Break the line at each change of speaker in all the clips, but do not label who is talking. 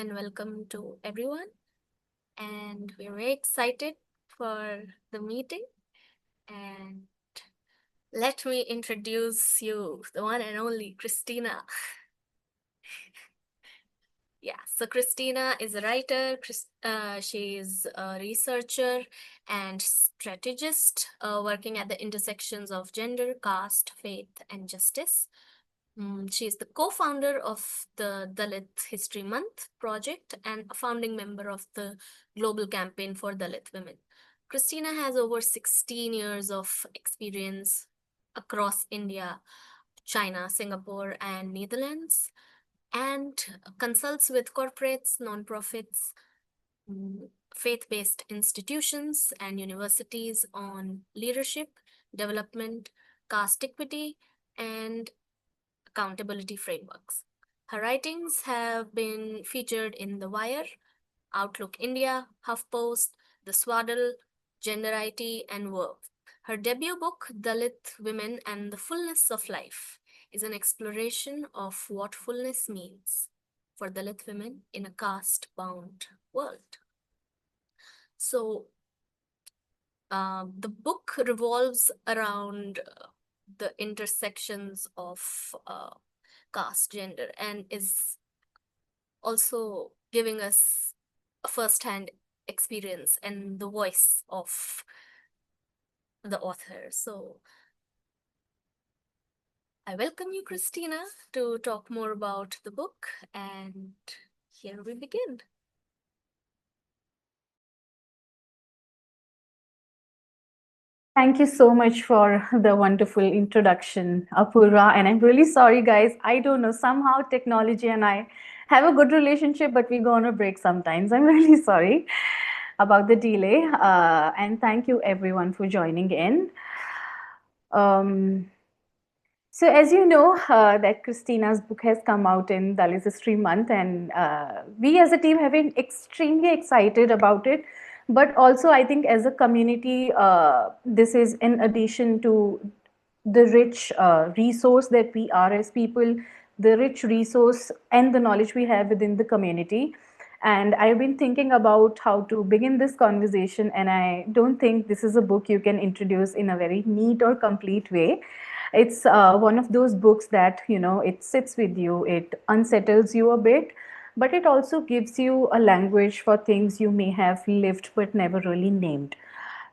and welcome to everyone. And we're very excited for the meeting. And let me introduce you, the one and only Christina. So Christina is a writer, she is a researcher and strategist working at the intersections of gender, caste, faith, and justice. She is the co-founder of the Dalit History Month project and a founding member of the Global Campaign for Dalit Women. Christina has over 16 years of experience across India, China, Singapore, and Netherlands, and consults with corporates, nonprofits, faith-based institutions, and universities on leadership, development, caste equity, and accountability frameworks. Her writings have been featured in The Wire, Outlook India, HuffPost, The Swaddle, GenderIT, and Verve. Her debut book, Dalit Women and the Fullness of Life, is an exploration of what fullness means for Dalit women in a caste-bound world. So, the book revolves around the intersections of caste, gender, and is also giving us a first-hand experience and the voice of the author. So I welcome you, Christina, to talk more about the book, and here we begin.
Thank you so much for the wonderful introduction, Apurva. And I'm really sorry, guys. I don't know, somehow technology and I have a good relationship, but we go on a break sometimes. I'm really sorry about the delay. And thank you, everyone, for joining in. So, as you know, that Christina's book has come out in Dalit History Month, and we as a team have been extremely excited about it. But also, I think as a community, this is in addition to the rich resource that we are as people, the rich resource and the knowledge we have within the community. And I've been thinking about how to begin this conversation, and I don't think this is a book you can introduce in a very neat or complete way. It's one of those books that, it sits with you, it unsettles you a bit, but it also gives you a language for things you may have lived but never really named.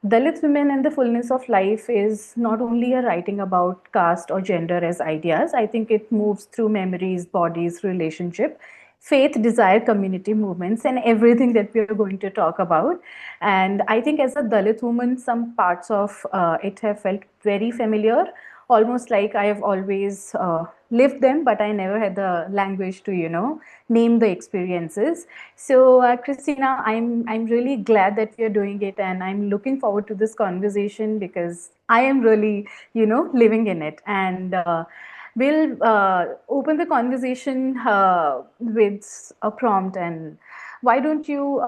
Dalit Women and the Fullness of Life is not only a writing about caste or gender as ideas, I think it moves through memories, bodies, relationship, faith, desire, community movements, and everything that we are going to talk about. And I think as a Dalit woman, some parts of it have felt very familiar, almost like I have always lived them, but I never had the language to, name the experiences. So, Christina, I'm really glad that we are doing it, and I'm looking forward to this conversation because I am really, living in it. And we'll open the conversation with a prompt. And why don't you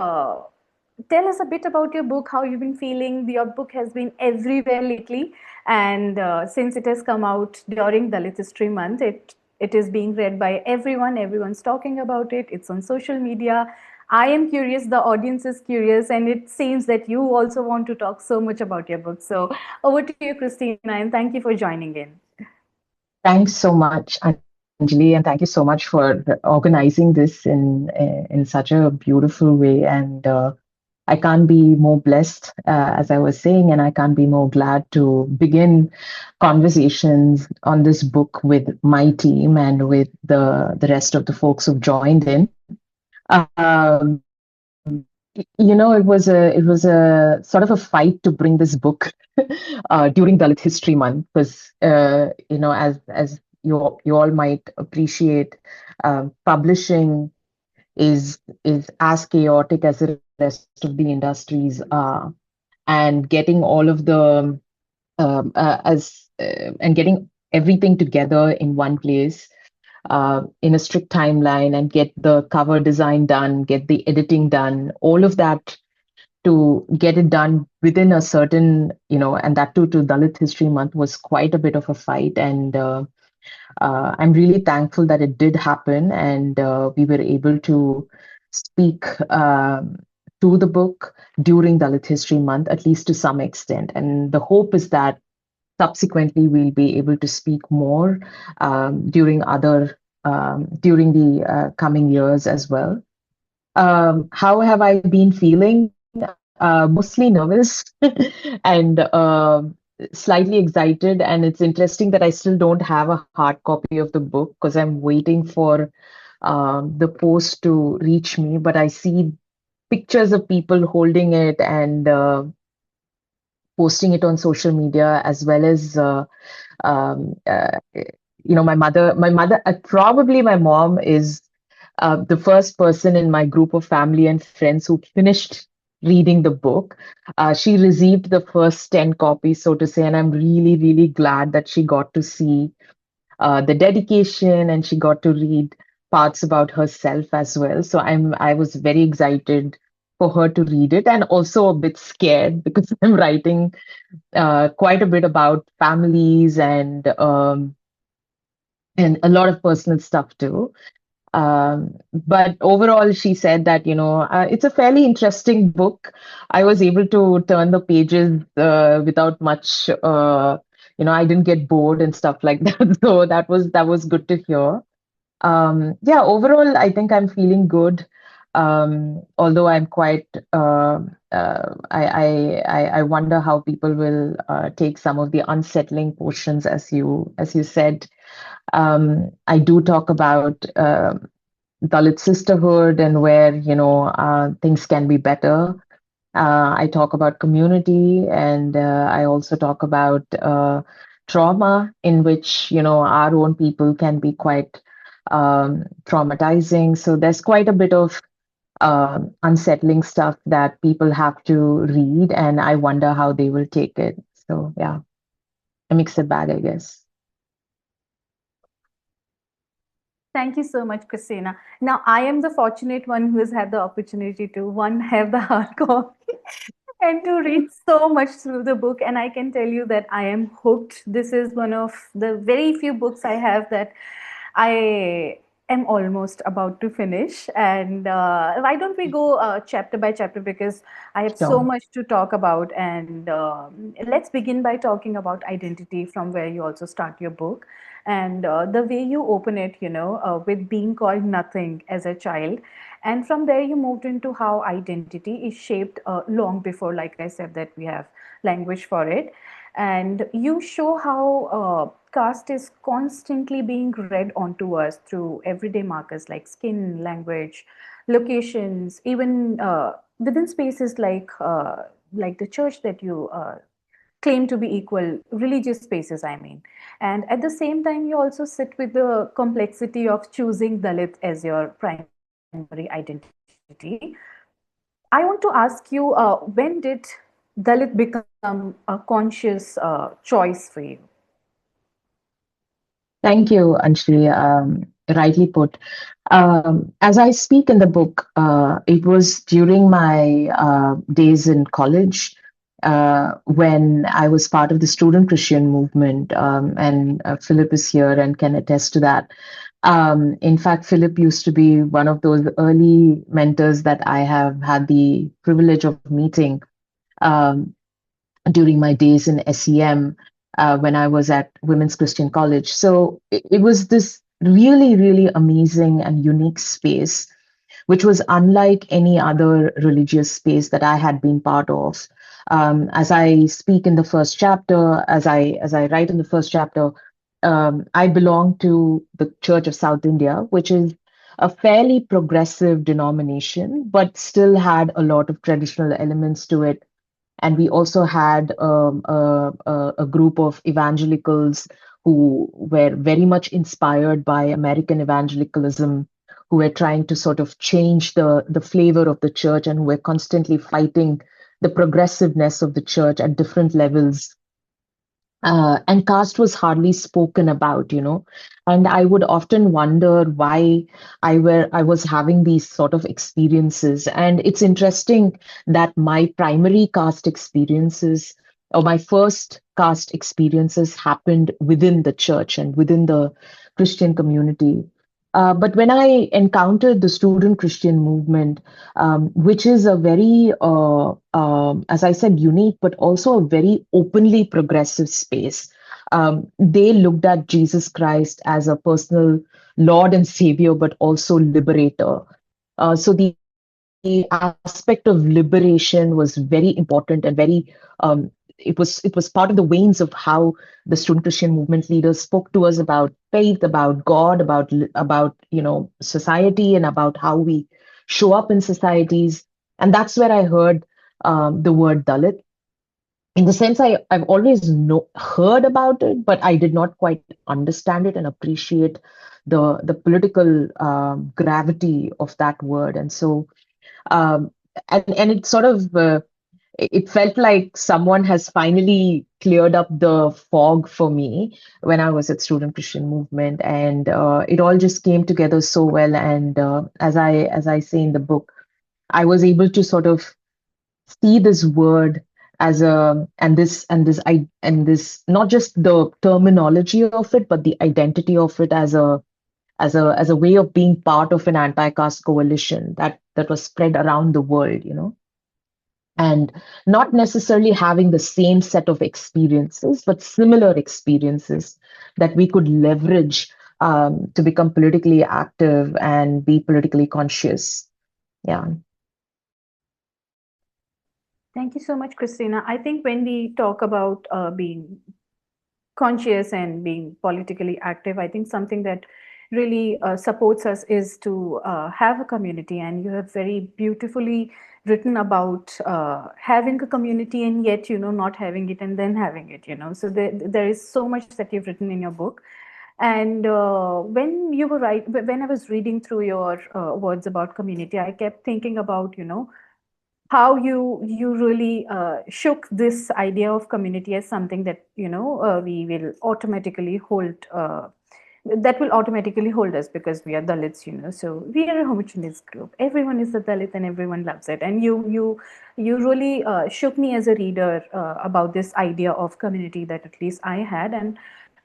tell us a bit about your book, how you've been feeling? Your book has been everywhere lately, and since it has come out during Dalit History Month, it is being read by everyone. Everyone's talking about it. It's on social media. I am curious, the audience is curious, and it seems that you also want to talk so much about your book. So over to you, Christina, and thank you for joining in.
Thanks so much, Anjali, and thank you so much for organizing this in such a beautiful way. And I can't be more blessed, as I was saying, and I can't be more glad to begin conversations on this book with my team and with the rest of the folks who've joined in. Um, it was a sort of a fight to bring this book during Dalit History Month because as you all might appreciate, publishing is as chaotic as the rest of the industries are, and getting all of the as and getting everything together in one place in a strict timeline and get the cover design done, get the editing done, all of that to get it done within a certain, and that too to Dalit History Month was quite a bit of a fight. And I'm really thankful that it did happen and we were able to speak to the book during Dalit History Month, at least to some extent. And the hope is that subsequently we'll be able to speak more during the coming years as well. How have I been feeling? Mostly nervous and slightly excited. And it's interesting that I still don't have a hard copy of the book because I'm waiting for the post to reach me. But I see pictures of people holding it and posting it on social media, as well as um, uh, my mother, probably my mom is the first person in my group of family and friends who finished reading the book. She received the first 10 copies, so to say, and I'm really, really glad that she got to see the dedication and she got to read parts about herself as well. So I was very excited for her to read it, and also a bit scared because I'm writing quite a bit about families and a lot of personal stuff too. But overall, she said that, it's a fairly interesting book. I was able to turn the pages without much, I didn't get bored and stuff like that. So that was good to hear. Yeah, overall, I think I'm feeling good. Although I'm quite, I wonder how people will take some of the unsettling portions, as you said. I do talk about Dalit sisterhood and where things can be better. I talk about community, and I also talk about trauma, in which our own people can be quite traumatizing. So there's quite a bit of unsettling stuff that people have to read, and I wonder how they will take it. So yeah, a mixed bag, I guess.
Thank you so much, Christina. Now, I am the fortunate one who has had the opportunity to one have the hard copy and to read so much through the book. And I can tell you that I am hooked. This is one of the very few books I have that I am almost about to finish. And why don't we go chapter by chapter, because I have so
Sure.
much to talk about. And let's begin by talking about identity, from where you also start your book. And the way you open it, with being called nothing as a child. And from there, you moved into how identity is shaped long before, like I said, that we have language for it. And you show how caste is constantly being read onto us through everyday markers like skin, language, locations, even within spaces like the church that you claim to be equal, religious spaces, I mean. And at the same time, you also sit with the complexity of choosing Dalit as your primary identity. I want to ask you, when did Dalit become a conscious choice for you?
Thank you, Anshli. Rightly put. As I speak in the book, it was during my days in college when I was part of the student Christian movement, and Philip is here and can attest to that. In fact, Philip used to be one of those early mentors that I have had the privilege of meeting. Um, During my days in SEM when I was at Women's Christian College. So it was this really, really amazing and unique space, which was unlike any other religious space that I had been part of. As I speak in the first chapter, as I write in the first chapter, I belong to the Church of South India, which is a fairly progressive denomination, but still had a lot of traditional elements to it. And we also had a group of evangelicals who were very much inspired by American evangelicalism, who were trying to sort of change the flavor of the church and who were constantly fighting the progressiveness of the church at different levels. And caste was hardly spoken about, and I would often wonder why I was having these sort of experiences. And it's interesting that my primary caste experiences, or my first caste experiences, happened within the church and within the Christian community. But when I encountered the student Christian movement, which is a very, as I said, unique, but also a very openly progressive space, they looked at Jesus Christ as a personal Lord and Savior, but also liberator. So the aspect of liberation was very important and very it was part of the veins of how the student Christian movement leaders spoke to us about faith, about God, about society, and about how we show up in societies. And that's where I heard the word Dalit. In the sense, I've always heard about it, but I did not quite understand it and appreciate the political gravity of that word. And so um, and it sort of it felt like someone has finally cleared up the fog for me when I was at Student Christian Movement, and it all just came together so well. And as I say in the book, I was able to sort of see this word as a and this not just the terminology of it, but the identity of it as a way of being part of an anti-caste coalition that was spread around the world, and not necessarily having the same set of experiences, but similar experiences that we could leverage to become politically active and be politically conscious. Yeah.
Thank you so much, Christina. I think when we talk about being conscious and being politically active, I think something that really supports us is to have a community. And you have very beautifully written about having a community and yet, not having it and then having it, So there is so much that you've written in your book. And when I was reading through your words about community, I kept thinking about, how you really shook this idea of community as something that we will automatically hold that will automatically hold us because we are Dalits, so we are a homogeneous group. Everyone is a Dalit and everyone loves it. And you really shook me as a reader about this idea of community that at least I had. And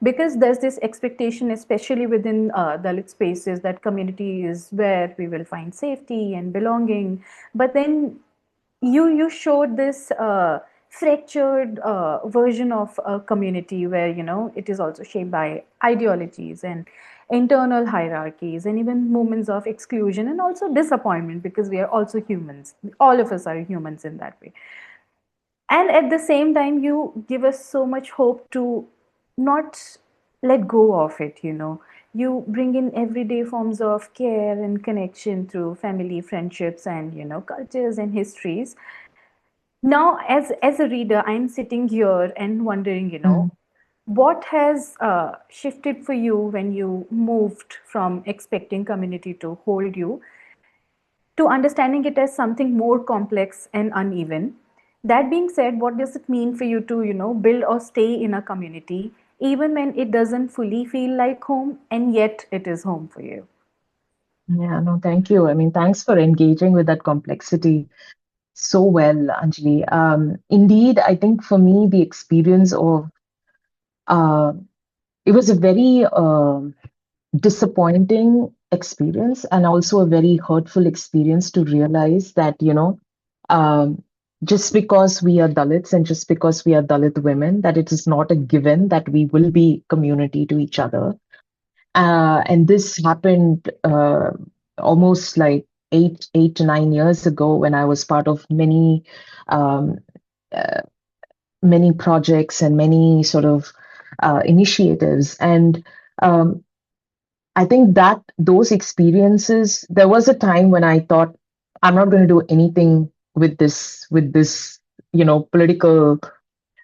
because there's this expectation, especially within Dalit spaces, that community is where we will find safety and belonging. But then you showed this fractured version of a community where it is also shaped by ideologies and internal hierarchies and even moments of exclusion and also disappointment, because we are also humans. All of us are humans in that way. And at the same time, you give us so much hope to not let go of it. You bring in everyday forms of care and connection through family, friendships, and cultures and histories. Now, as a reader, I'm sitting here and wondering,
Mm.
what has shifted for you when you moved from expecting community to hold you to understanding it as something more complex and uneven. That being said, what does it mean for you to, build or stay in a community, even when it doesn't fully feel like home, and yet it is home for you?
Yeah, no, thank you. I mean, thanks for engaging with that complexity so well, Anjali. Indeed, I think for me, the experience of uh, it was a very disappointing experience and also a very hurtful experience to realize that, um, just because we are Dalits and just because we are Dalit women, that it is not a given that we will be community to each other. And this happened almost like 8 to 9 years ago when I was part of um, uh, many projects and many sort of initiatives. And um, I think that those experiences, there was a time when I thought, I'm not going to do anything with this, political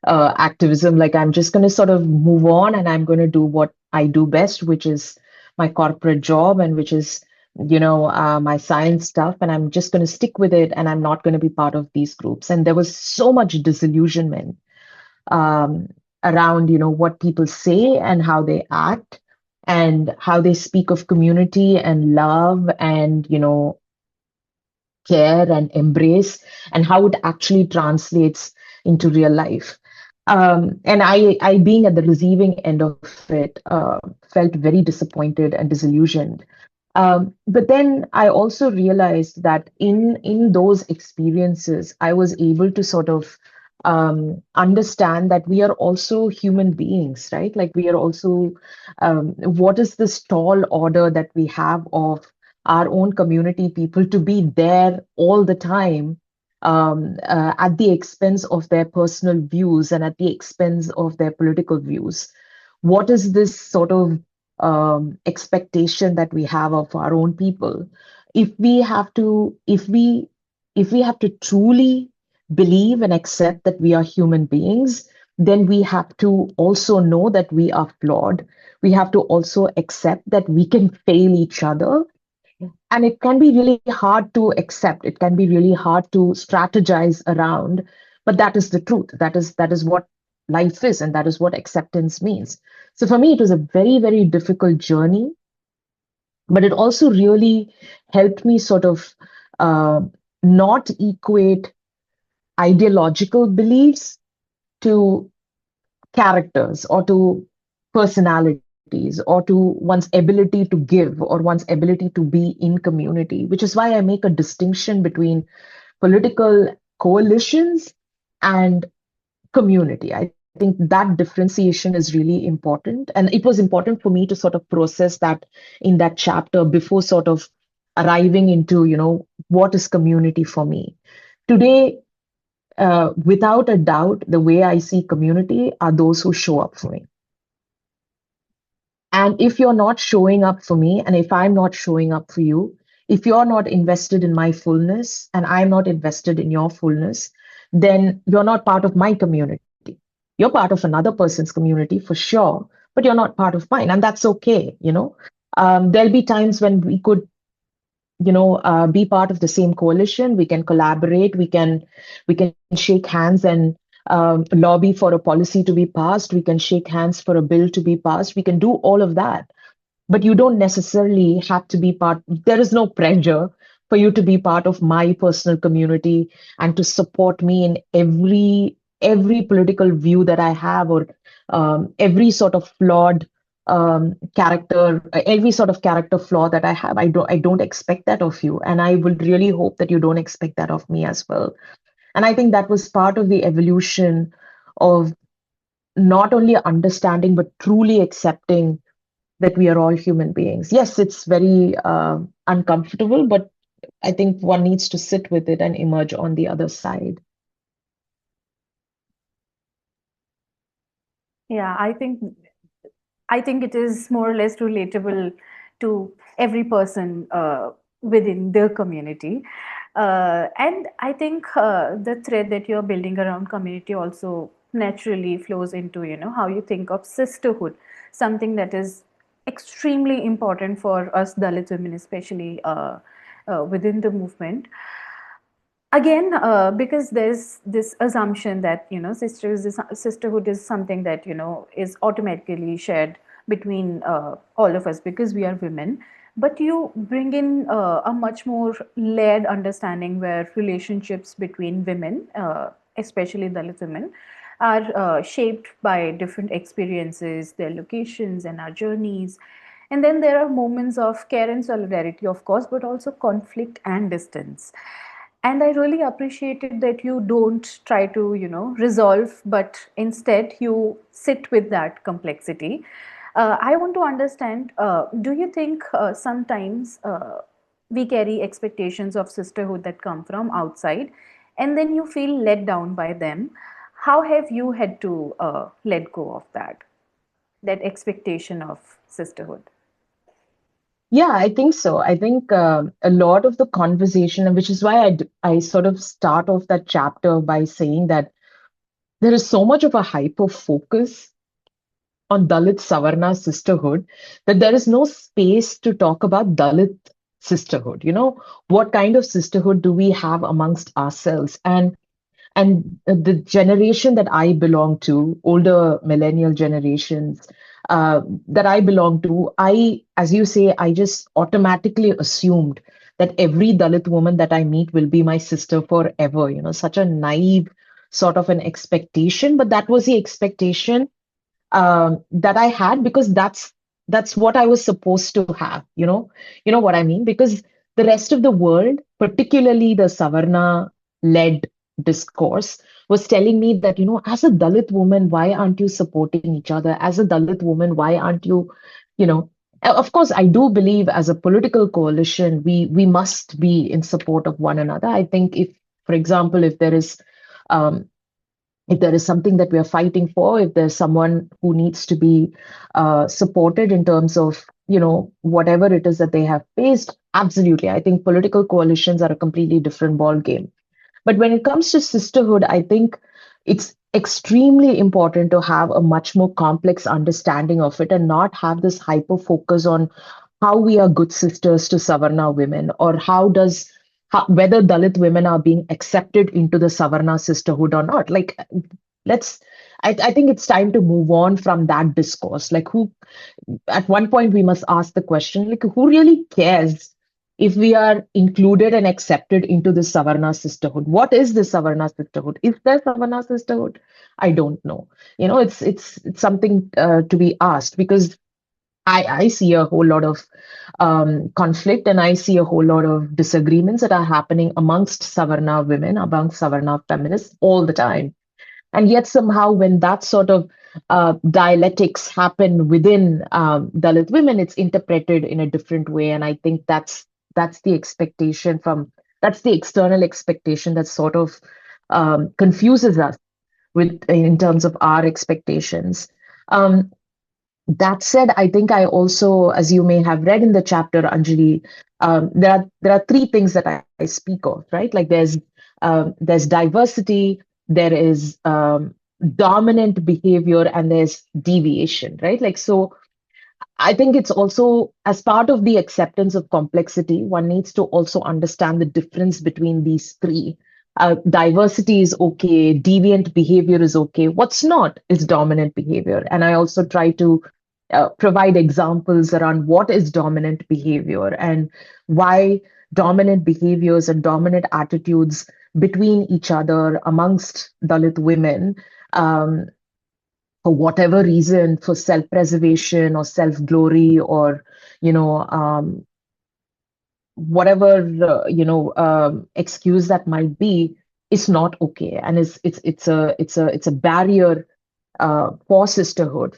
activism. Like I'm just going to sort of move on and I'm going to do what I do best, which is my corporate job and which is, my science stuff. And I'm just going to stick with it and I'm not going to be part of these groups. And there was so much disillusionment um, around, what people say and how they act and how they speak of community and love and, care and embrace and how it actually translates into real life. And I, being at the receiving end of it, felt very disappointed and disillusioned. But then I also realized that in those experiences, I was able to sort of understand that we are also human beings, right? Like we are also, what is this tall order that we have of our own community people to be there all the time, at the expense of their personal views and at the expense of their political views? What is this sort of expectation that we have of our own people? If we have to truly believe and accept that we are human beings, then we have to also know that we are flawed. We have to also accept that we can fail each other, and it can be really hard to accept. It can be really hard to strategize around, but that is the truth. That is what life is, and that is what acceptance means. So for me, it was a very, very difficult journey, but it also really helped me sort of uh, not equate ideological beliefs to characters or to personalities or to one's ability to give or one's ability to be in community, which is why I make a distinction between political coalitions and community. I think that differentiation is really important. And it was important for me to sort of process that in that chapter before sort of arriving into, what is community for me. Today, without a doubt, the way I see community are those who show up for me. And if you're not showing up for me, and if I'm not showing up for you, if you're not invested in my fullness and I'm not invested in your fullness, then you're not part of my community. You're part of another person's community for sure, but you're not part of mine. And that's okay. There'll be times when we could be part of the same coalition. We can collaborate. We can shake hands and lobby for a policy to be passed. We can shake hands for a bill to be passed. We can do all of that, but you don't necessarily have to be part. There is no pressure for you to be part of my personal community and to support me in every political view that I have, or every sort of flawed character, every sort of character flaw that I have. I don't expect that of you, and I would really hope that you don't expect that of me as well. And I think that was part of the evolution of not only understanding but truly accepting that we are all human beings. Yes, it's very uncomfortable, but I think one needs to sit with it and emerge on the other side.
Yeah, I think it is more or less relatable to every person within their community. And I think the thread that you're building around community also naturally flows into, how you think of sisterhood, something that is extremely important for us Dalit women, especially within the movement. Again, because there's this assumption that sisterhood is something that is automatically shared between all of us because we are women, but you bring in a much more layered understanding where relationships between women, especially Dalit women, are shaped by different experiences, their locations and our journeys. And then there are moments of care and solidarity, of course, but also conflict and distance. And I really appreciated that you don't try to resolve, but instead you sit with that complexity. I want to understand, do you think sometimes we carry expectations of sisterhood that come from outside and then you feel let down by them? How have you had to let go of that expectation of sisterhood?
Yeah, I think so. I think a lot of the conversation, and which is why I sort of start off that chapter by saying that there is so much of a hyper focus on Dalit Savarna sisterhood that there is no space to talk about Dalit sisterhood. What kind of sisterhood do we have amongst ourselves? And the generation that I belong to, older millennial generations that I belong to, as you say, I just automatically assumed that every Dalit woman that I meet will be my sister forever. Such a naive sort of an expectation, but that was the expectation that I had, because that's what I was supposed to have, you know what I mean? Because the rest of the world, particularly the Savarna led discourse, was telling me that, as a Dalit woman, why aren't you supporting each other? As a Dalit woman, why aren't you, you know, of course, I do believe as a political coalition, we must be in support of one another. I think if, for example, um, if there is something that we are fighting for, if there's someone who needs to be supported in terms of, whatever it is that they have faced, absolutely. I think political coalitions are a completely different ball game. But when it comes to sisterhood, I think it's extremely important to have a much more complex understanding of it and not have this hyper focus on how we are good sisters to Savarna women, or whether Dalit women are being accepted into the Savarna sisterhood or not. Like, let's, I think it's time to move on from that discourse. Like, at one point, we must ask the question, like, who really cares if we are included and accepted into the Savarna sisterhood? What is the Savarna sisterhood? Is there Savarna sisterhood? I don't know. It's something to be asked, because I see a whole lot of conflict, and I see a whole lot of disagreements that are happening amongst Savarna women, amongst Savarna feminists all the time. And yet, somehow, when that sort of dialectics happen within Dalit women, it's interpreted in a different way. And I think that's the expectation that's the external expectation that sort of confuses us in terms of our expectations. Um, that said, I think I also, as you may have read in the chapter, Anjali, there are three things that I speak of, right? Like there's diversity, there is dominant behavior, and there's deviation, right? Like, so I think it's also, as part of the acceptance of complexity, one needs to also understand the difference between these three. Diversity is okay, deviant behavior is okay. What's not is dominant behavior. And I also try to provide examples around what is dominant behavior and why dominant behaviors and dominant attitudes between each other amongst Dalit women, um, for whatever reason, for self-preservation or self-glory, or whatever excuse that might be, is not okay, and it's a barrier for sisterhood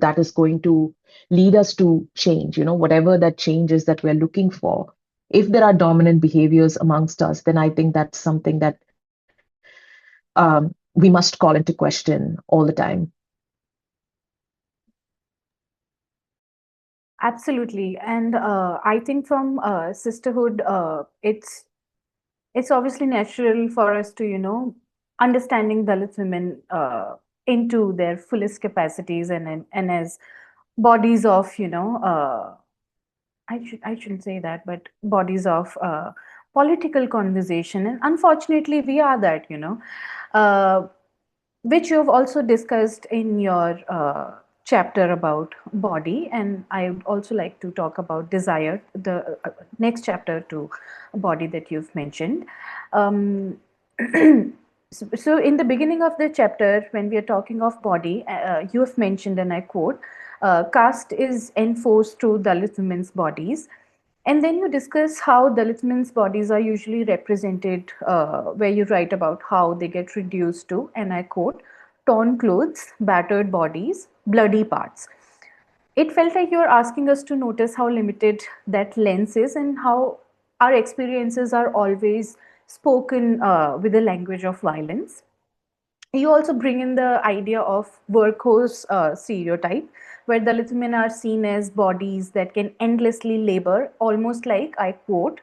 that is going to lead us to change. Whatever that change is that we're looking for. If there are dominant behaviors amongst us, then I think that's something that we must call into question all the time.
Absolutely. And I think from sisterhood, it's obviously natural for us to, understanding Dalit women into their fullest capacities, and as bodies of, I shouldn't say that, but bodies of political conversation. And unfortunately, we are that, uh, which you've also discussed in your chapter about body. And I would also like to talk about desire, the next chapter to body that you've mentioned. Um, so, in the beginning of the chapter, when we are talking of body, you have mentioned, and I quote, caste is enforced through Dalit women's bodies. And then you discuss how Dalit men's bodies are usually represented, where you write about how they get reduced to, and I quote, torn clothes, battered bodies, bloody parts. It felt like you're asking us to notice how limited that lens is, and how our experiences are always spoken with the language of violence. You also bring in the idea of workhorse stereotype, where Dalit women are seen as bodies that can endlessly labor, almost like, I quote,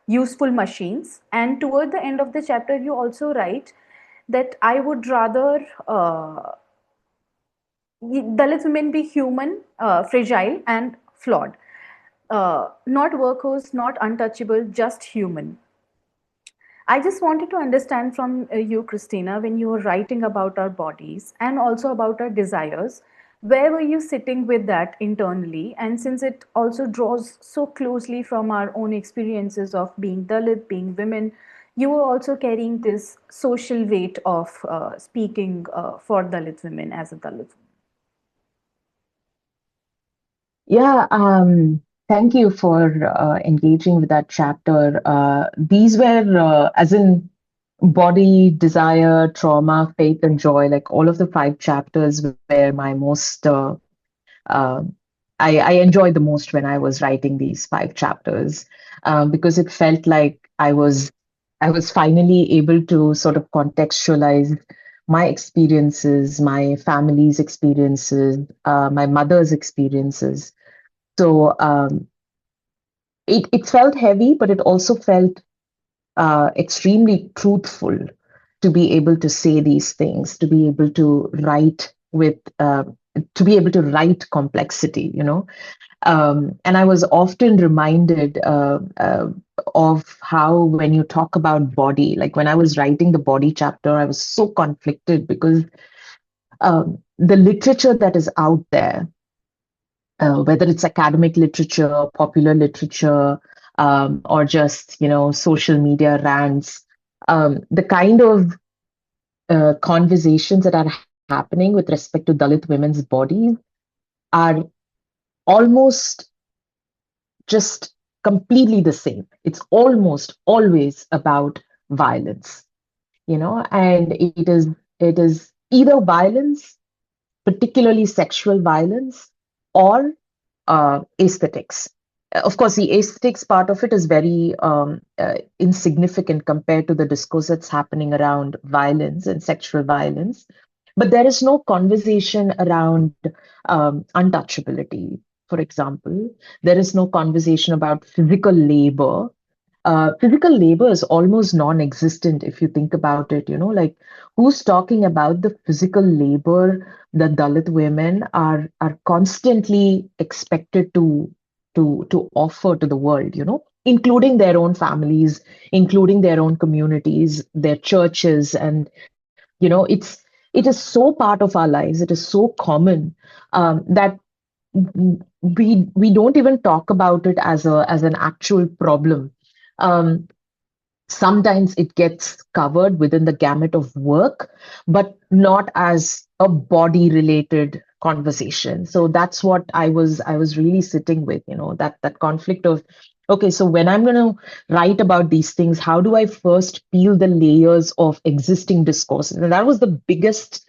useful machines. And toward the end of the chapter, you also write that I would rather Dalit women be human, fragile, and flawed. Not workhorse, not untouchable, just human. I just wanted to understand from you, Christina, when you were writing about our bodies and also about our desires, where were you sitting with that internally? And since it also draws so closely from our own experiences of being Dalit, being women, you were also carrying this social weight of speaking for Dalit women as a Dalit woman.
Yeah, thank you for engaging with that chapter. These were, as in body, desire, trauma, faith, and joy, like all of the five chapters were my most, uh, I enjoyed the most when I was writing these five chapters, because it felt like I was finally able to sort of contextualize my experiences, my family's experiences, my mother's experiences. So it felt heavy, but it also felt extremely truthful to be able to say these things, to be able to write with, to be able to write complexity, you know. And I was often reminded of how, when you talk about body, like when I was writing the body chapter, I was so conflicted because the literature that is out there, whether it's academic literature, popular literature, or just, you know, social media rants, the kind of conversations that are happening with respect to Dalit women's bodies are almost just completely the same. It's almost always about violence, you know, and it is either violence, particularly sexual violence, or aesthetics. Of course, the aesthetics part of it is very insignificant compared to the discourse that's happening around violence and sexual violence. But there is no conversation around untouchability, for example. There is no conversation about physical labor. Physical labor is almost non-existent if you think about it, you know, like who's talking about the physical labor that Dalit women are constantly expected to offer to the world, you know, including their own families, including their own communities, their churches, and you know, it is so part of our lives. It is so common that we don't even talk about it as an actual problem. Um, Sometimes it gets covered within the gamut of work, but not as a body related conversation. So that's what I was really sitting with, you know, that conflict of, okay, so when I'm going to write about these things, how do I first peel the layers of existing discourses? And that was the biggest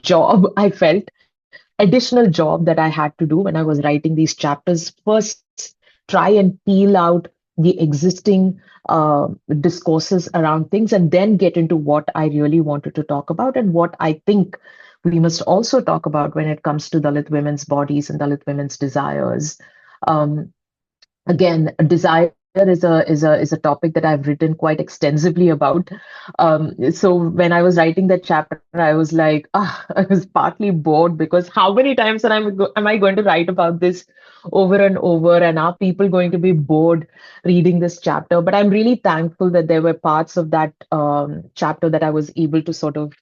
job I felt, additional job that I had to do when I was writing these chapters. First, try and peel out the existing discourses around things, and then get into what I really wanted to talk about and what I think we must also talk about when it comes to Dalit women's bodies and Dalit women's desires. Um, Again, desire is a topic that I've written quite extensively about. So when I was writing that chapter, I was like, I was partly bored because how many times am I going to write about this over and over? And are people going to be bored reading this chapter? But I'm really thankful that there were parts of that chapter that I was able to sort of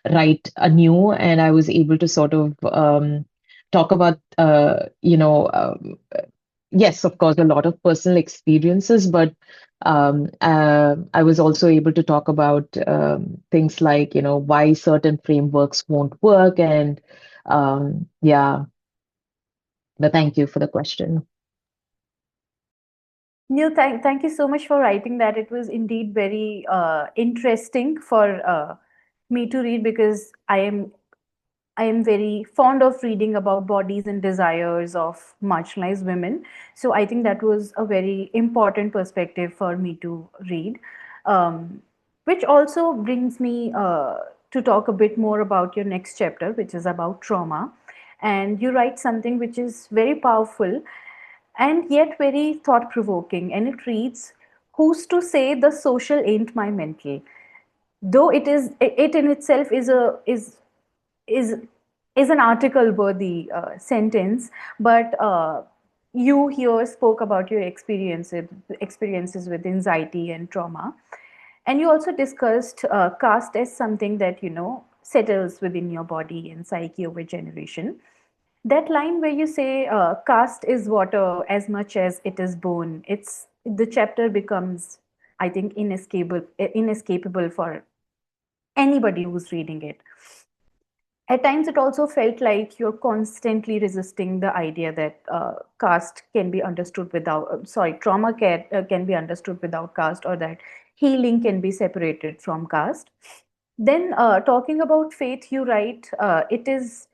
write anew, and I was able to sort of talk about, yes, of course, a lot of personal experiences, but I was also able to talk about things like, you know, why certain frameworks won't work. And yeah, but thank you for the question.
No, thank you so much for writing that. It was indeed very interesting for me to read because I am very fond of reading about bodies and desires of marginalized women. So I think that was a very important perspective for me to read. Which also brings me to talk a bit more about your next chapter, which is about trauma. And you write something which is very powerful and yet very thought provoking. And it reads, "Who's to say the social ain't my mental?" Though it in itself is is an article worthy sentence, but you here spoke about your experiences with anxiety and trauma, and you also discussed caste as something that settles within your body and psyche over generation. That line where you say caste is water as much as it is bone, it's the chapter becomes, I think, inescapable for anybody who's reading it. At times it also felt like you're constantly resisting the idea that caste can be understood without trauma can be understood without caste, or that healing can be separated from caste. Then talking about faith, you write, it is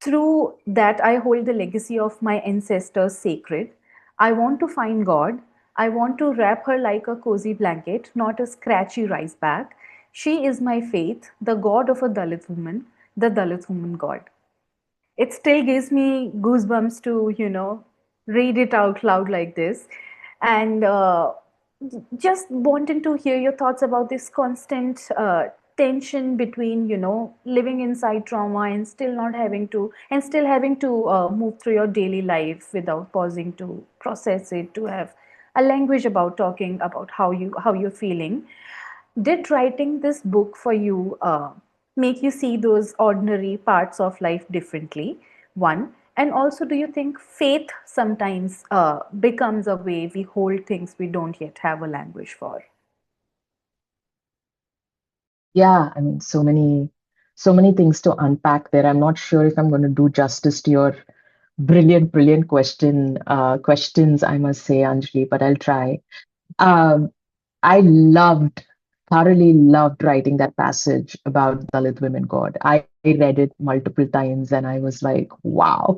through that I hold the legacy of my ancestors sacred. I want to find God. I want to wrap her like a cozy blanket, not a scratchy rice bag. She is my faith, the God of a Dalit woman, the Dalit woman God. It still gives me goosebumps to, read it out loud like this. And just wanting to hear your thoughts about this constant tension between, living inside trauma and still having to move through your daily life without pausing to process it, to have a language about talking about how you're feeling. Did writing this book for you make you see those ordinary parts of life differently? One. And also, do you think faith sometimes becomes a way we hold things we don't yet have a language for?
Yeah, I mean, so many things to unpack there. I'm not sure if I'm going to do justice to your brilliant questions, I must say, Anjali, but I'll try. Um, I thoroughly loved writing that passage about Dalit women god. I read it multiple times and I was like, wow,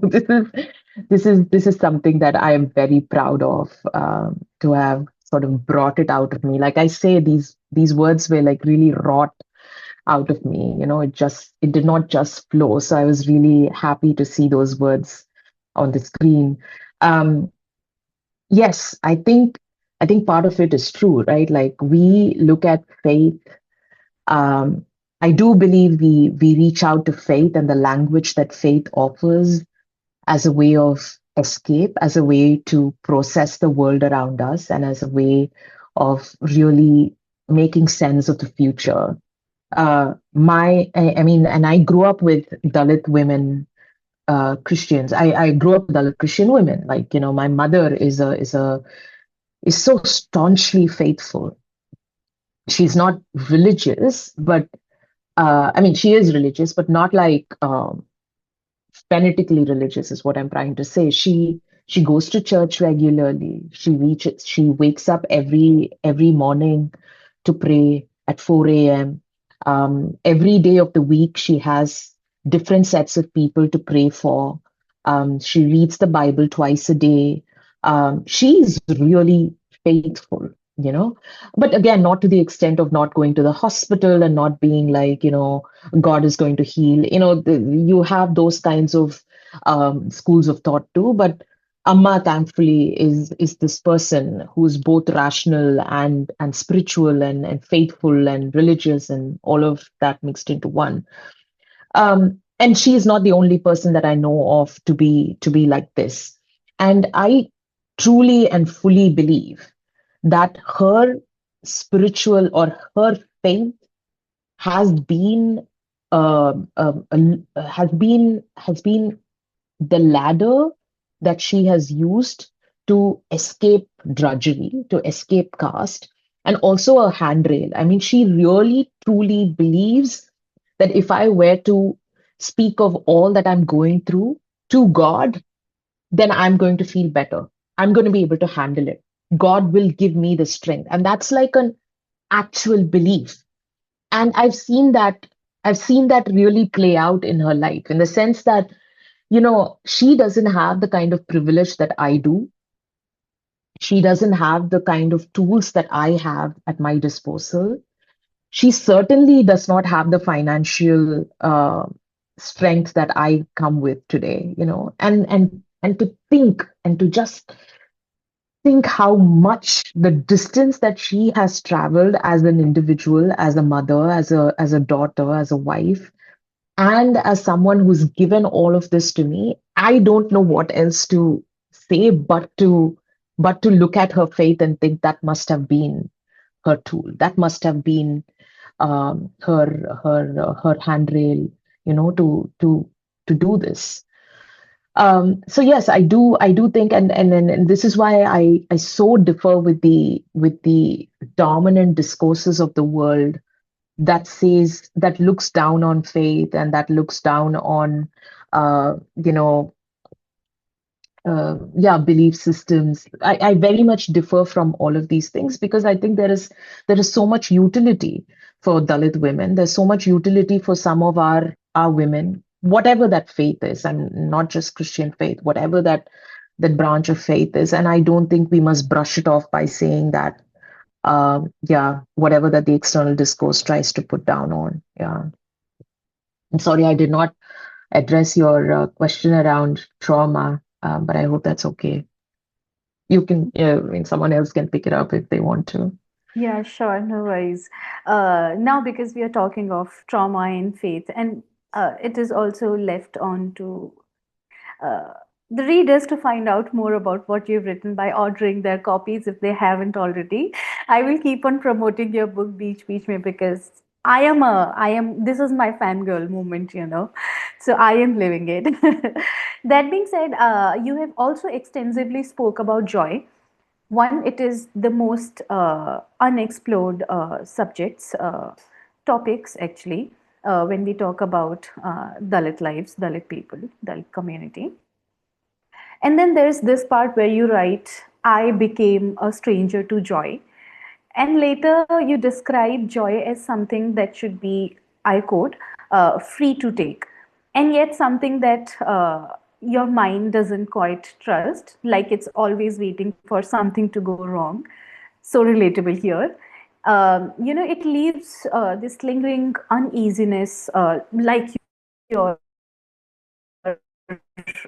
this is something that I am very proud of, to have sort of brought it out of me. Like I say, these words were like really wrought out of me. It did not just flow. So I was really happy to see those words on the screen. Um, yes, I think part of it is true, right? Like we look at faith. Um, I do believe we reach out to faith and the language that faith offers as a way of escape, as a way to process the world around us, and as a way of really making sense of the future. I mean, and I grew up with Dalit women, Christians. I grew up with Dalit Christian women. Like, my mother is so staunchly faithful. She's not religious, but I mean, she is religious, but not like fanatically religious is what I'm trying to say. She goes to church regularly. She wakes up every morning to pray at 4 a.m. Every day of the week, she has different sets of people to pray for. She reads the Bible twice a day. She's really faithful, but again, not to the extent of not going to the hospital and not being like, God is going to heal. You have those kinds of schools of thought too, but Amma, thankfully, is this person who's both rational and spiritual and faithful and religious and all of that mixed into one. And she is not the only person that I know of to be like this. And I truly and fully believe that her spiritual or her faith has been has been the ladder that she has used to escape drudgery, to escape caste, and also a handrail. I mean, she really truly believes that if I were to speak of all that I'm going through to God, then I'm going to feel better. I'm going to be able to handle it. God will give me the strength. And that's like an actual belief. And I've seen that really play out in her life in the sense that, she doesn't have the kind of privilege that I do. She doesn't have the kind of tools that I have at my disposal. She certainly does not have the financial strength that I come with today, and to think and to just think how much the distance that she has traveled as an individual, as a mother, as a daughter, as a wife, and as someone who's given all of this to me, I don't know what else to say but to look at her faith and think that must have been her tool. That must have been her handrail, to do this. So yes, I do think, and this is why I so differ with the dominant discourses of the world that says, that looks down on faith, and that looks down on, you know, yeah, belief systems. I very much differ from all of these things, because I think there is so much utility for Dalit women. There's so much utility for some of our women, whatever that faith is, and not just Christian faith, whatever that branch of faith is. And I don't think we must brush it off by saying that, yeah, whatever that the external discourse tries to put down on. Yeah. I'm sorry, I did not address your question around trauma, but I hope that's okay. You can, I mean, someone else can pick it up if they want to.
Yeah, sure, no worries. Now, because we are talking of trauma and faith, and it is also left on to uh, the readers to find out more about what you've written by ordering their copies if they haven't already. I will keep on promoting your book, Beach Me, because this is my fangirl moment, So I am living it. That being said, you have also extensively spoke about joy. One, it is the most unexplored topics actually, when we talk about Dalit lives, Dalit people, Dalit community. And then there's this part where you write, I became a stranger to joy. And later you describe joy as something that should be, I quote, free to take. And yet something that your mind doesn't quite trust, like it's always waiting for something to go wrong. So relatable here. It leaves this lingering uneasiness, like you're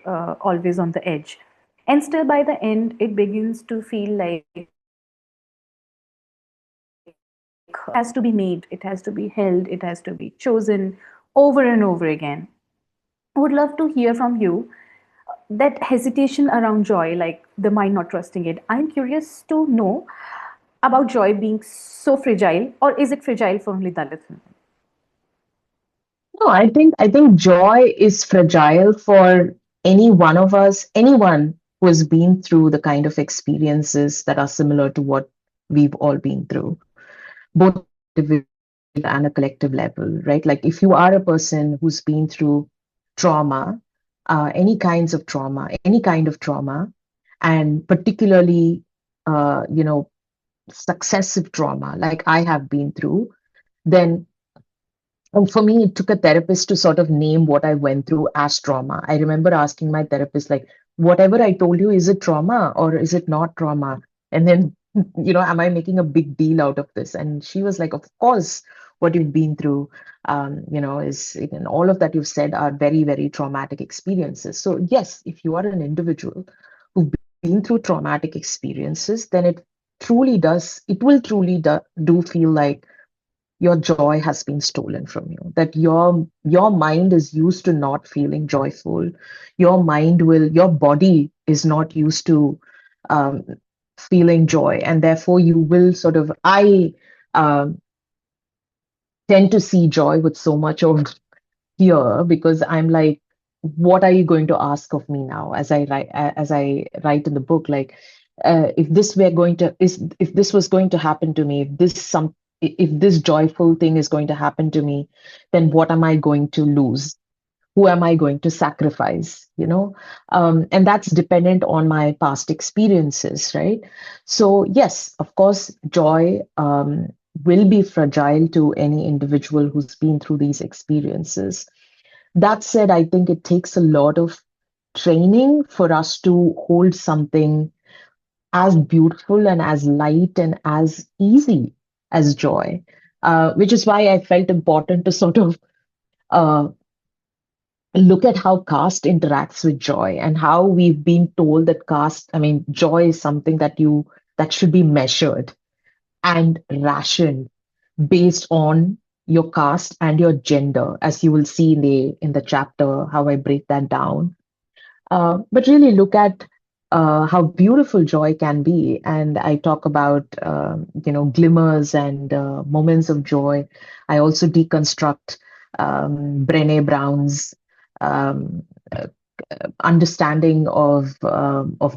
always on the edge. And still, by the end, it begins to feel like joy has to be made, it has to be held, it has to be chosen over and over again. I would love to hear from you that hesitation around joy, like the mind not trusting it. I'm curious to know about joy being so fragile, or is it fragile for only Dalit women?
No, I think joy is fragile for any one of us, anyone who has been through the kind of experiences that are similar to what we've all been through, both on an individual and a collective level, right? Like if you are a person who's been through trauma, any kind of trauma, and particularly, you know, successive trauma, like I have been through, then for me, it took a therapist to sort of name what I went through as trauma. I remember asking my therapist, like, whatever I told you, is it trauma or is it not trauma? And then, am I making a big deal out of this? And she was like, of course, what you've been through, and all of that you've said are very, very traumatic experiences. So, yes, if you are an individual who've been through traumatic experiences, then it will truly do feel like your joy has been stolen from you, that your mind is used to not feeling joyful. Your body is not used to um, feeling joy, and therefore you will sort of I um, tend to see joy with so much of fear, because I'm like, what are you going to ask of me now? As I write in the book, like, if this was going to happen to me, if this joyful thing is going to happen to me, then what am I going to lose? Who am I going to sacrifice? And that's dependent on my past experiences, right? So yes, of course, joy will be fragile to any individual who's been through these experiences. That said, I think it takes a lot of training for us to hold something as beautiful and as light and as easy as joy, which is why I felt important to sort of uh, look at how caste interacts with joy, and how we've been told that joy is something that should be measured and rationed based on your caste and your gender, as you will see in the chapter, how I break that down. But really look at how beautiful joy can be. And I talk about, glimmers and moments of joy. I also deconstruct Brené Brown's um, uh, understanding of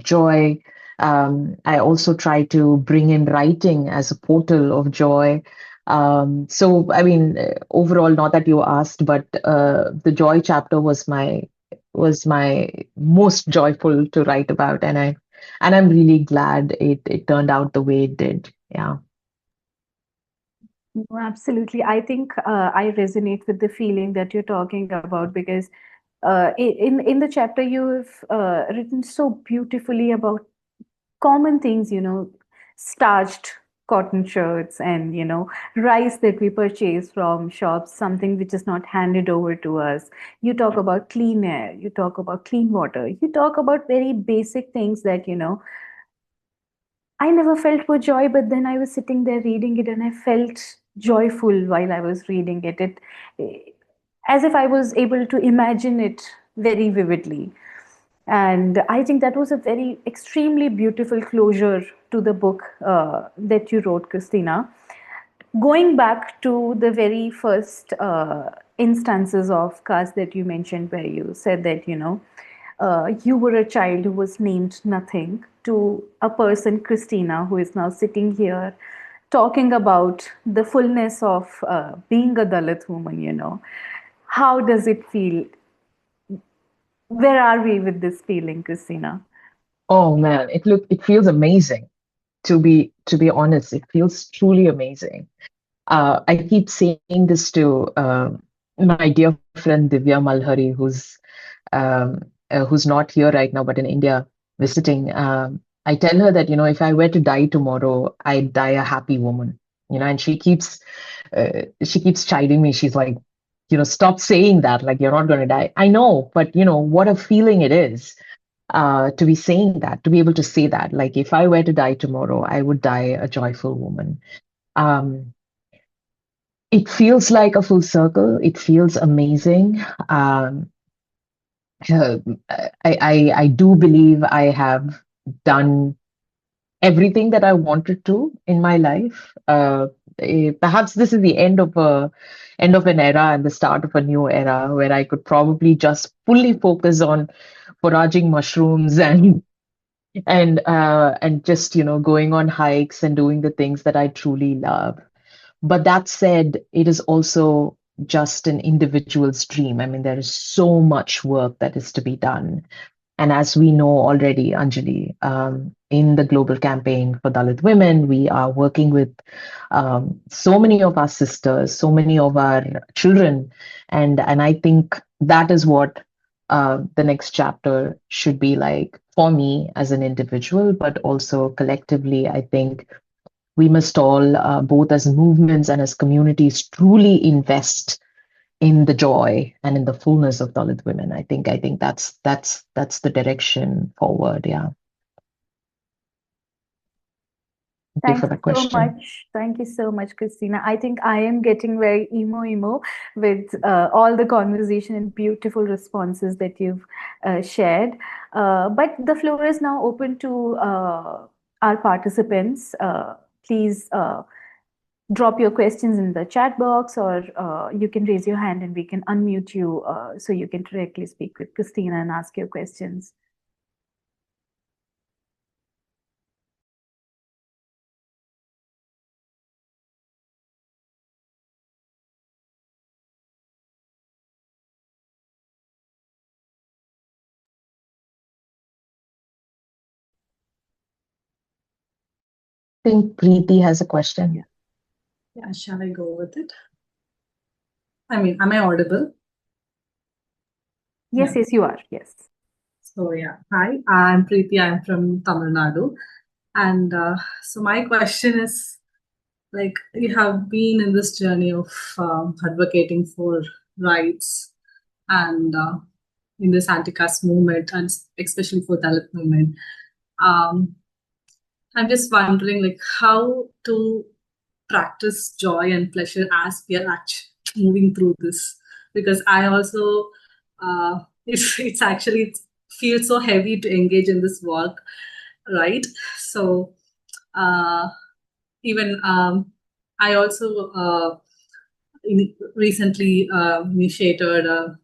joy. I also try to bring in writing as a portal of joy. So I mean, overall, not that you asked, but the joy chapter was my most joyful to write about, and I'm really glad it turned out the way it did. Yeah.
No, absolutely. I think I resonate with the feeling that you're talking about because in the chapter you've written so beautifully about common things, starched cotton shirts and, rice that we purchase from shops, something which is not handed over to us. You talk about clean air, you talk about clean water, you talk about very basic things that, I never felt for joy, but then I was sitting there reading it and I felt joyful while I was reading it. As if I was able to imagine it very vividly. And I think that was a very extremely beautiful closure to the book that you wrote, Christina. Going back to the very first instances of caste that you mentioned, where you said that, you were a child who was named nothing, to a person, Christina, who is now sitting here talking about the fullness of being a Dalit woman, How does it feel? Where are we with this feeling, Christina?
Oh man, it feels amazing. To be honest, it feels truly amazing. I keep saying this to my dear friend Divya Malhari, who's not here right now, but in India visiting. I tell her that, if I were to die tomorrow, I'd die a happy woman. And she keeps chiding me. She's like, stop saying that. Like, you're not going to die. I know, but what a feeling it is to be saying that, to be able to say that. Like, if I were to die tomorrow, I would die a joyful woman. Um, it feels like a full circle. It feels amazing. Uh, I do believe I have done everything that I wanted to in my life. Perhaps this is the end of an era and the start of a new era where I could probably just fully focus on foraging mushrooms and just going on hikes and doing the things that I truly love. But that said, it is also just an individual's dream. I mean, there is so much work that is to be done. And as we know already, Anjali, in the global campaign for Dalit women, we are working with so many of our sisters, so many of our children, and I think that is what the next chapter should be like for me as an individual, but also collectively. I think we must all, both as movements and as communities, truly invest in the joy and in the fullness of Dalit women. I think that's the direction forward. Yeah. Thank you
Thank
for
you
that
so
question.
much. Thank you so much, Christina. I think I am getting very emo with all the conversation and beautiful responses that you've shared. But the floor is now open to our participants. Please drop your questions in the chat box, or you can raise your hand and we can unmute you so you can directly speak with Christina and ask your questions.
I think Preeti has a question.
Yeah, shall I go with it? I mean, am I audible?
Yes,
Yeah.
yes, you are. Yes.
So yeah, hi, I'm Preeti. I'm from Tamil Nadu, and so my question is, like, you have been in this journey of advocating for rights and in this anti-caste movement, and especially for Dalit women. Um, I'm just wondering, like, how to practice joy and pleasure as we are actually moving through this, because I also it's actually it feels so heavy to engage in this work, right? So uh, even I also recently initiated a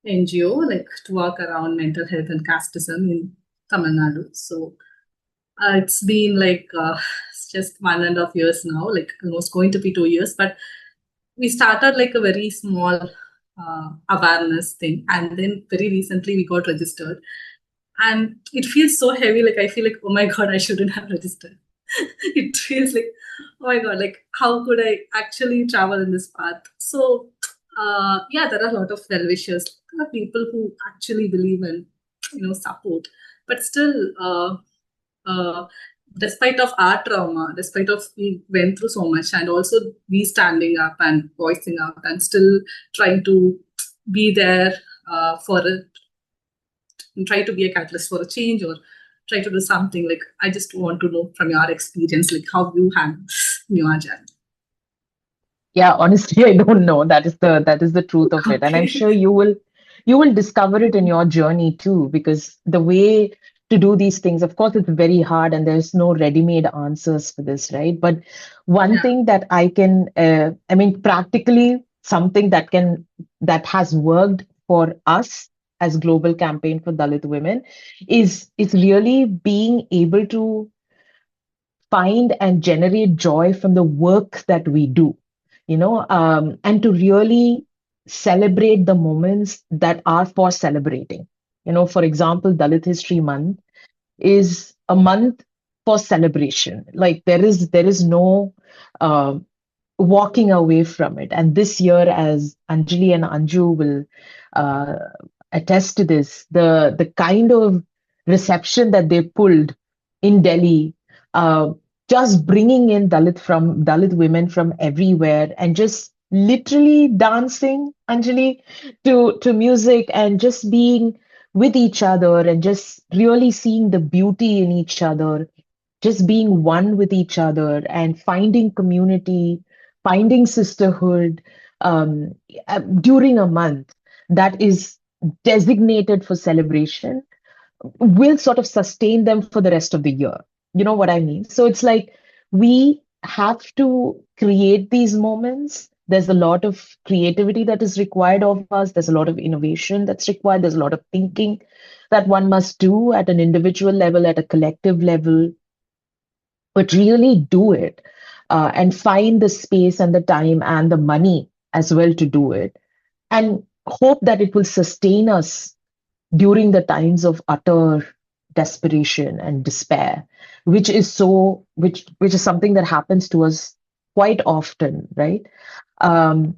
NGO like to work around mental health and casteism in Tamil Nadu. So it's been like it's just 1.5 years now, like almost going to be 2 years. But we started like a very small awareness thing, and then very recently we got registered, and it feels so heavy. Like I feel like, oh my god, I shouldn't have registered. It feels like, oh my god, like how could I actually travel in this path? So yeah, there are a lot of well-wishers, there are people who actually believe and support, but still uh, despite of our trauma, despite of we went through so much, and also we standing up and voicing out and still trying to be there for it, and try to be a catalyst for a change, or try to do something. Like I just want to know from your experience, like how you handle your journey.
Yeah, honestly, I don't know. That is the truth of it. And I'm
Okay.
sure you will discover it in your journey too, because the way to do these things, of course, it's very hard and there's no ready-made answers for this, right? But one
Yeah.
thing that I mean, practically something that has worked for us as global campaign for Dalit women is really being able to find and generate joy from the work that we do, and to really celebrate the moments that are for celebrating. For example, Dalit History Month is a month for celebration. Like there is no uh, walking away from it. And this year, as Anjali and Anju will uh, attest to this, the kind of reception that they pulled in Delhi, uh, just bringing in Dalit women from everywhere and just literally dancing, Anjali, to music and just being with each other and just really seeing the beauty in each other, just being one with each other and finding community, finding sisterhood during a month that is designated for celebration will sort of sustain them for the rest of the year. You know what I mean? So it's like we have to create these moments. There's a lot of creativity that is required of us. There's a lot of innovation that's required. There's a lot of thinking that one must do at an individual level, at a collective level, but really do it and find the space and the time and the money as well to do it, and hope that it will sustain us during the times of utter desperation and despair, which is something that happens to us quite often, right? um,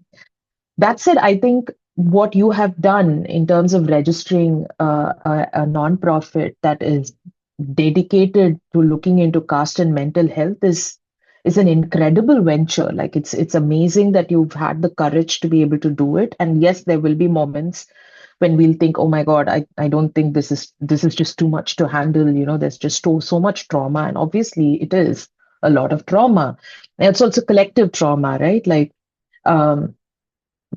that said, I think what you have done in terms of registering a nonprofit that is dedicated to looking into caste and mental health is an incredible venture. Like it's amazing that you've had the courage to be able to do it. And yes, there will be moments when we'll think, oh my God, I don't think this is just too much to handle. There's just so much trauma. And obviously it is a lot of trauma. And it's also collective trauma, right? Like um,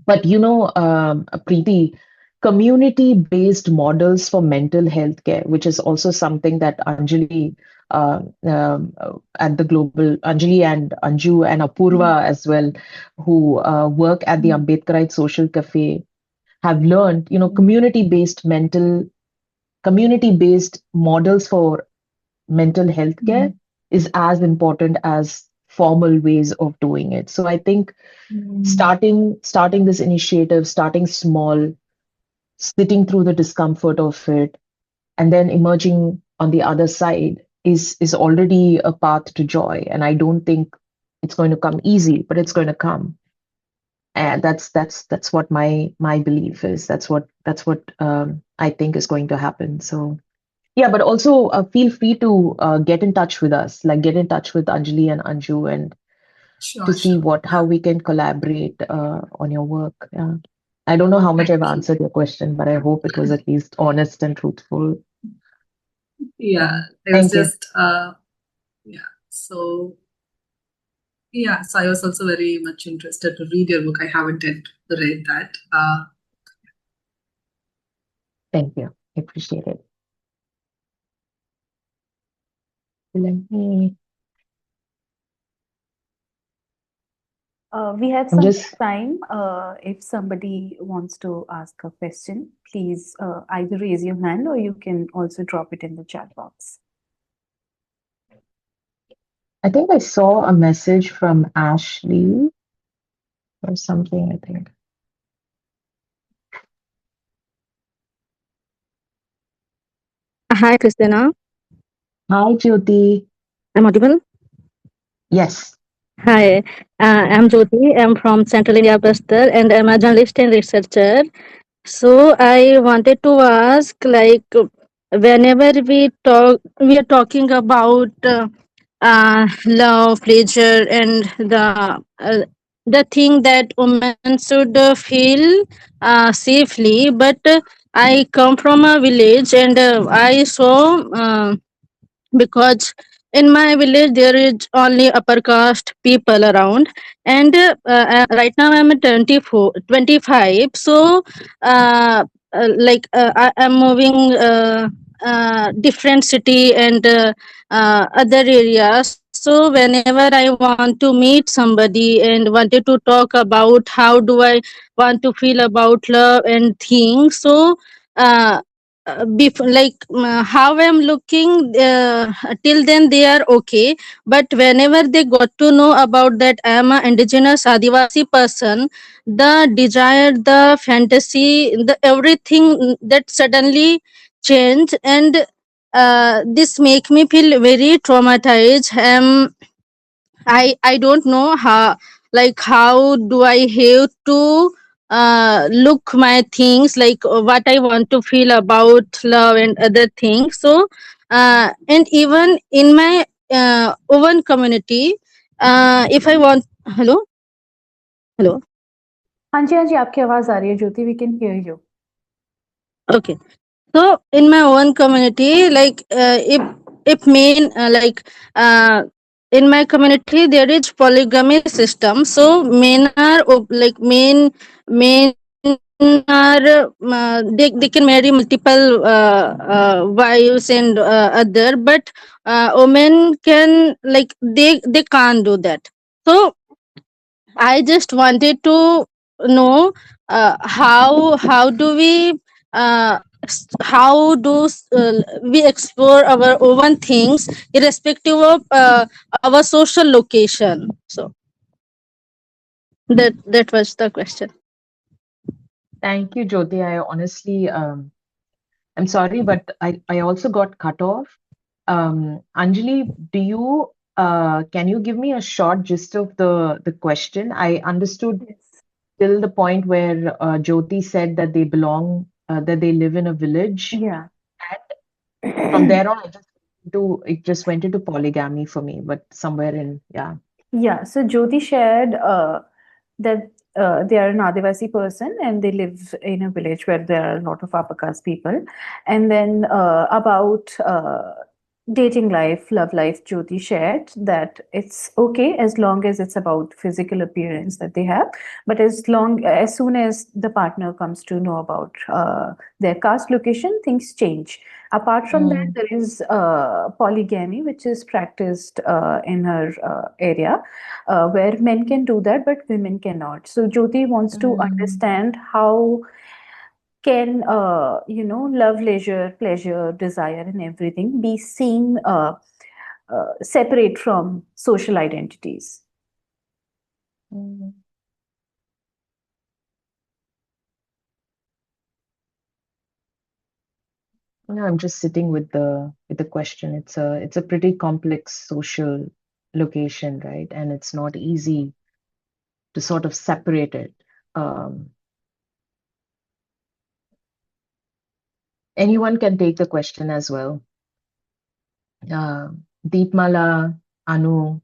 but Preeti, community-based models for mental health care, which is also something that Anjali at the global, Anjali and Anju and Apurva as well, who work at the Ambedkarite Social Cafe, have learned. Community-based models for mental health care is as important as formal ways of doing it. So I think starting this initiative, starting small, sitting through the discomfort of it, and then emerging on the other side is already a path to joy. And I don't think it's going to come easy, but it's going to come. And that's what my belief is. That's what I think is going to happen. So yeah, but also feel free to get in touch with us, like get in touch with Anjali and Anju, and to
Sure,
see
sure.
how we can collaborate on your work. Yeah. I don't know how much I've
Thank you.
answered your question, but I hope it was at least honest and truthful.
Yeah,
Yeah.
I was
Thank you.
just yeah. So yeah, so I was also very much interested to read your book. I haven't yet read that.
Thank you. I appreciate it. Let me,
We have
I'm
some
just,
time. If somebody wants to ask a question, please either raise your hand or you can also drop it in the chat box.
I think I saw a message from Ashley or something, I think.
Hi, Christina.
Hi, Jyoti.
I'm audible.
Yes.
Hi, I'm Jyoti. I'm from Central India, Bastar, and I'm a journalist and researcher. So I wanted to ask, like, whenever we are talking about love, pleasure, and the thing that women should feel safely. But I come from a village, and I saw. Because in my village there is only upper caste people around, and right now I'm 24 25. So I'm moving different city and other areas. So whenever I want to meet somebody and wanted to talk about how do I want to feel about love and things, so how I'm looking, till then they are okay, but whenever they got to know about that I am a indigenous Adivasi person, the desire, the fantasy, the everything that suddenly change, and this make me feel very traumatized. I don't know how do I have to look my things, like what I want to feel about love and other things. So and even in my own community, if I want, hello.
हाँ जी आपकी आवाज आ रही है ज्योति, we can hear you.
Okay. So in my own community, like if main in my community there is polygamy system. So men are men are they can marry multiple wives and other, but women can, like, they can't do that. So I just wanted to know how do we how do we explore our own things irrespective of our social location. So that was the question.
Thank you, Jyoti. I honestly, I'm sorry, but I also got cut off. Anjali, can you give me a short gist of the question? I understood
Yes.
till the point where Jyoti said that that they live in a village.
Yeah.
And from there on, it just went into polygamy for me, but somewhere in, yeah.
Yeah, so Jyoti shared that they are an Adivasi person and they live in a village where there are a lot of upper caste people. And then about dating life, love life, Jyoti shared that it's okay as long as it's about physical appearance that they have, but as soon as the partner comes to know about their caste location, things change. Apart from that, there is polygamy, which is practiced in her area, where men can do that, but women cannot. So Jyoti wants to understand how can love, leisure, pleasure, desire, and everything be seen separate from social identities.
Mm. No, I'm just sitting with the question. It's a pretty complex social location, right? And it's not easy to sort of separate it. Anyone can take the question as well. Deepmala, Anu,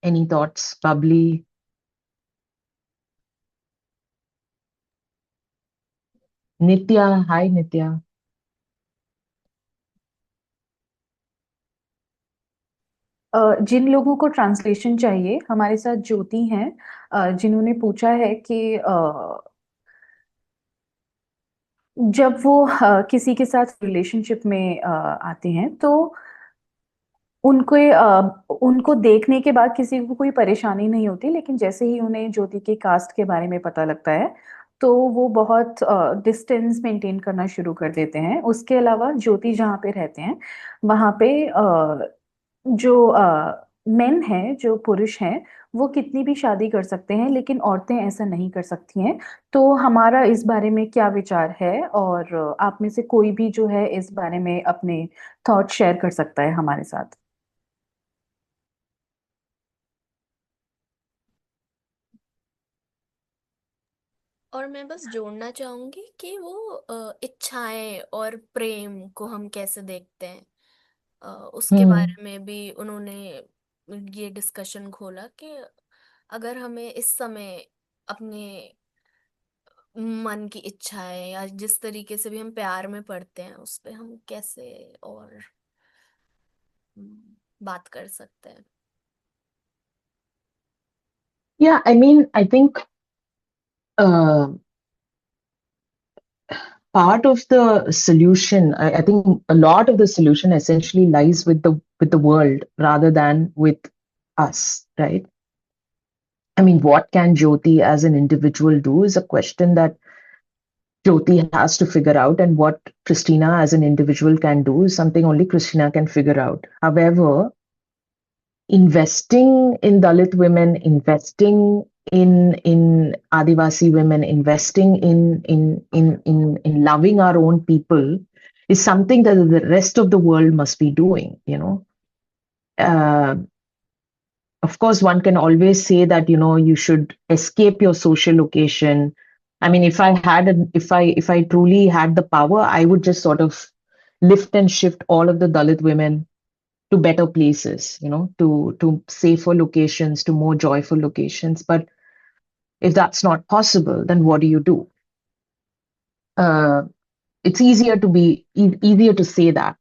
any thoughts? Bubbly? Nitya, hi Nitya.
जिन लोगों को translation चाहिए, हमारे साथ ज्योति हैं जिन्होंने पूछा है कि जब वो किसी के साथ रिलेशनशिप में आते हैं तो उनको देखने के बाद किसी को कोई परेशानी नहीं होती, लेकिन जैसे ही उन्हें ज्योति के कास्ट के बारे में पता लगता है तो वो बहुत डिस्टेंस मेंटेन करना शुरू कर देते हैं। उसके अलावा ज्योति जहाँ पे रहते हैं वहाँ पे जो मेन हैं, जो पुरुष हैं, वो कितनी भी शादी कर सकते हैं, लेकिन औरतें ऐसा नहीं कर सकती हैं। तो हमारा इस बारे में क्या विचार है, और आप में से कोई भी जो है इस बारे में अपने थॉट शेयर कर सकता है हमारे साथ।
और मैं बस जोड़ना चाहूंगी कि वो इच्छाएं और प्रेम को हम कैसे देखते हैं, उसके
Hmm.
बारे में भी उन्होंने ये डिस्कशन खोला कि अगर हमें इस समय अपने मन की इच्छाएं या जिस तरीके से भी हम प्यार में पड़ते हैं उस पे हम कैसे और बात कर सकते हैं।
Yeah, I mean, I think uh, part of the solution, I think a lot of the solution essentially lies with the world rather than with us, right? I mean, what can Jyoti as an individual do is a question that Jyoti has to figure out, and what Christina as an individual can do is something only Christina can figure out. However, investing in Dalit women, investing in Adivasi women, investing in loving our own people is something that the rest of the world must be doing. Uh, of course, one can always say that you should escape your social location. I mean, if I truly had the power, I would just sort of lift and shift all of the Dalit women to better places, to safer locations, to more joyful locations. But if that's not possible, then what do you do? It's easier to say that,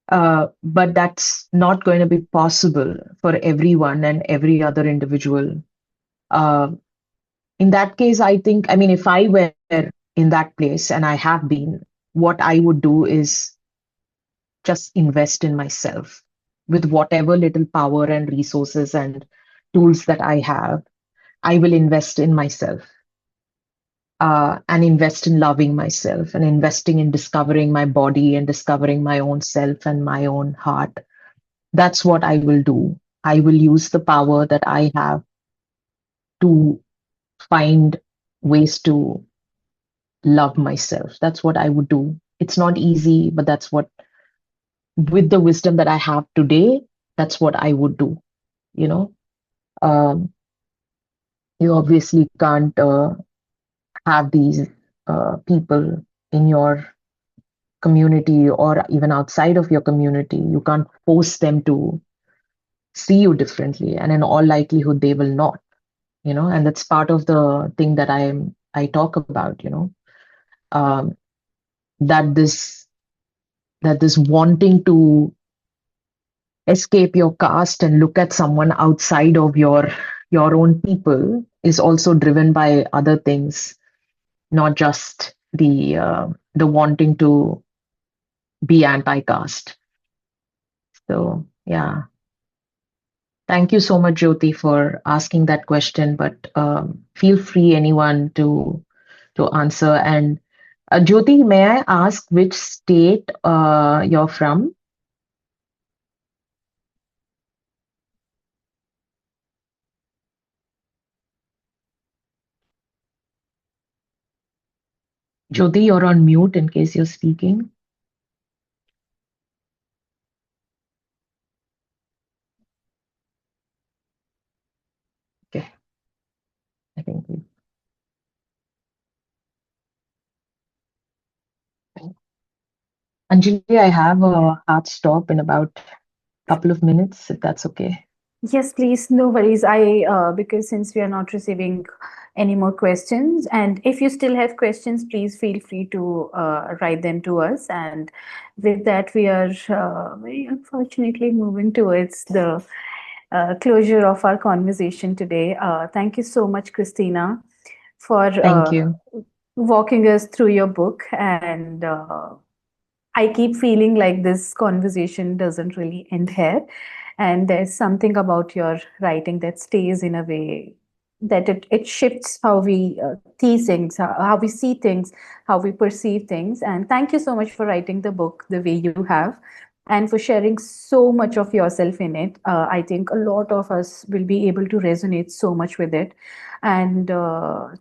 but that's not going to be possible for everyone and every other individual. Uh, in that case, I mean, if I were in that place, and I have been, what I would do is just invest in myself with whatever little power and resources and tools that I have. I will invest in myself, and invest in loving myself and investing in discovering my body and discovering my own self and my own heart. That's what I will do. I will use the power that I have to find ways to love myself. That's what I would do. It's not easy, but with the wisdom that I have today, that's what I would do. You know, um, you obviously can't have these people in your community or even outside of your community. You can't force them to see you differently, and in all likelihood, they will not. And that's part of the thing that I talk about. Um, that this wanting to escape your caste and look at someone outside of your own people is also driven by other things, not just the wanting to be anti-caste. So yeah, thank you so much, Jyoti, for asking that question. But feel free, anyone, to answer. And Jyoti, may I ask which state you're from? Jyoti, you're on mute in case you're speaking. Okay, I think Anjali, I have a hard stop in about a couple of minutes, if that's okay.
Yes, please, no worries. Because since we are not receiving any more questions, and if you still have questions, please feel free to write them to us. And with that, we are very unfortunately moving towards the closure of our conversation today. Thank you so much, Christina, for
Thank you.
walking us through your book. And I keep feeling like this conversation doesn't really end here. And there's something about your writing that stays in a way that it shifts how we see things, how we see things, how we perceive things. And thank you so much for writing the book the way you have. and for sharing so much of yourself in it. I think a lot of us will be able to resonate so much with it. And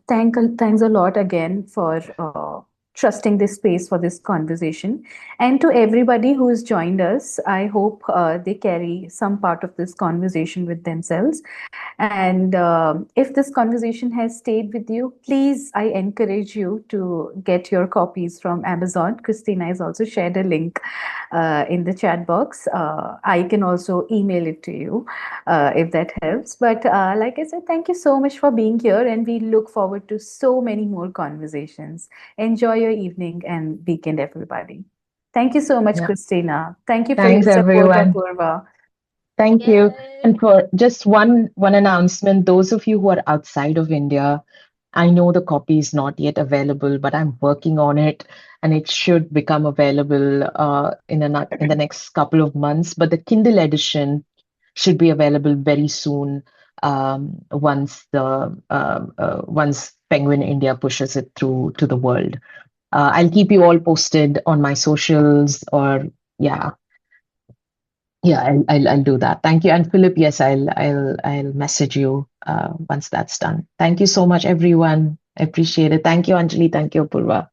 thanks a lot again for trusting this space for this conversation. And to everybody who has joined us, I hope they carry some part of this conversation with themselves. And if this conversation has stayed with you, please, I encourage you to get your copies from Amazon. Christina has also shared a link in the chat box. I can also email it to you if that helps. But like I said, thank you so much for being here, and we look forward to so many more conversations. Enjoy your evening and weekend, everybody. Thank you so much,
Yeah.
Christina. Thank you for your
Thanks,
support,
everyone.
Apurva.
Thank you.
Yay.
And for just one announcement, those of you who are outside of India, I know the copy is not yet available, but I'm working on it, and it should become available in the next couple of months. But the Kindle edition should be available very soon, once Penguin India pushes it through to the world. I'll keep you all posted on my socials, or yeah, I'll do that. Thank you. And Philip, yes, I'll message you once that's done. Thank you so much, everyone. I appreciate it. Thank you, Anjali. Thank you, Apurva.